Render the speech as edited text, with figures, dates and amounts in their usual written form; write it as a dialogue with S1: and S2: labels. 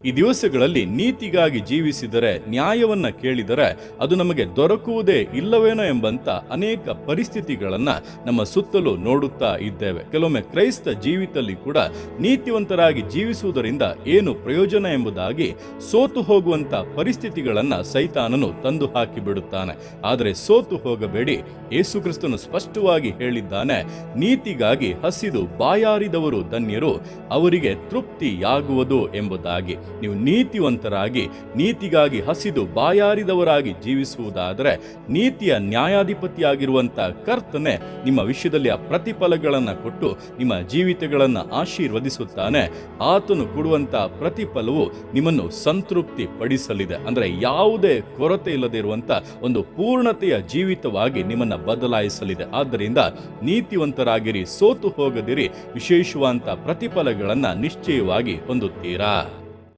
S1: ಈ ದಿವಸಗಳಲ್ಲಿ ನೀತಿಗಾಗಿ ಜೀವಿಸಿದರೆ, ನ್ಯಾಯವನ್ನ ಕೇಳಿದರೆ ಅದು ನಮಗೆ ದೊರಕುವುದೇ ಇಲ್ಲವೇನೋ ಎಂಬಂತ ಅನೇಕ ಪರಿಸ್ಥಿತಿಗಳನ್ನ ನಮ್ಮ ಸುತ್ತಲೂ ನೋಡುತ್ತಾ ಇದ್ದೇವೆ. ಕೆಲವೊಮ್ಮೆ ಕ್ರೈಸ್ತ ಜೀವಿತದಲ್ಲಿ ಕೂಡ ನೀತಿವಂತರಾಗಿ ಜೀವಿಸುವುದರಿಂದ ಏನು ಪ್ರಯೋಜನ ಎಂಬುದಾಗಿ ಸೋತು ಹೋಗುವಂತ ಪರಿಸ್ಥಿತಿಗಳನ್ನ ಸೈತಾನನು ತಂದು ಹಾಕಿ ಬಿಡುತ್ತಾನೆ. ಆದರೆ ಸೋತು ಹೋಗಬೇಡಿ, ಯೇಸು ಕ್ರಿಸ್ತನು ಸ್ಪಷ್ಟವಾಗಿ ಹೇಳಿದ್ದಾನೆ, ನೀತಿಗಾಗಿ ಹಸಿದು ಬಾಯಾರಿದವರು ಧನ್ಯರು, ಅವರಿಗೆ ತೃಪ್ತಿಯಾಗುವುದು ಎಂಬುದಾಗಿ. ನೀವು ನೀತಿವಂತರಾಗಿ ನೀತಿಗಾಗಿ ಹಸಿದು ಬಾಯಾರಿದವರಾಗಿ ಜೀವಿಸುವುದಾದರೆ ನೀತಿಯ ನ್ಯಾಯಾಧಿಪತಿಯಾಗಿರುವಂತ ಕರ್ತನೆ ನಿಮ್ಮ ವಿಷಯದಲ್ಲಿ ಆ ಪ್ರತಿಫಲಗಳನ್ನು ಕೊಟ್ಟು ನಿಮ್ಮ ಜೀವಿತಗಳನ್ನು ಆಶೀರ್ವದಿಸುತ್ತಾನೆ. ಆತನು ಕೊಡುವಂತ ಪ್ರತಿಫಲವು ನಿಮ್ಮನ್ನು ಸಂತೃಪ್ತಿ ಪಡಿಸಲಿದೆ. ಅಂದ್ರೆ ಯಾವುದೇ ಕೊರತೆ ಇಲ್ಲದೆ ಇರುವಂತ ಒಂದು ಪೂರ್ಣತೆಯ ಜೀವಿತವಾಗಿ ನಿಮ್ಮನ್ನ ಬದಲಾಯಿಸಲಿದೆ. ಆದ್ದರಿಂದ ನೀತಿವಂತರಾಗಿರಿ, ಸೋತು ಹೋಗದಿರಿ, ವಿಶೇಷವಾದಂತ ಪ್ರತಿಫಲಗಳನ್ನ ನಿಶ್ಚಯವಾಗಿ ಹೊಂದುತ್ತೀರಾ.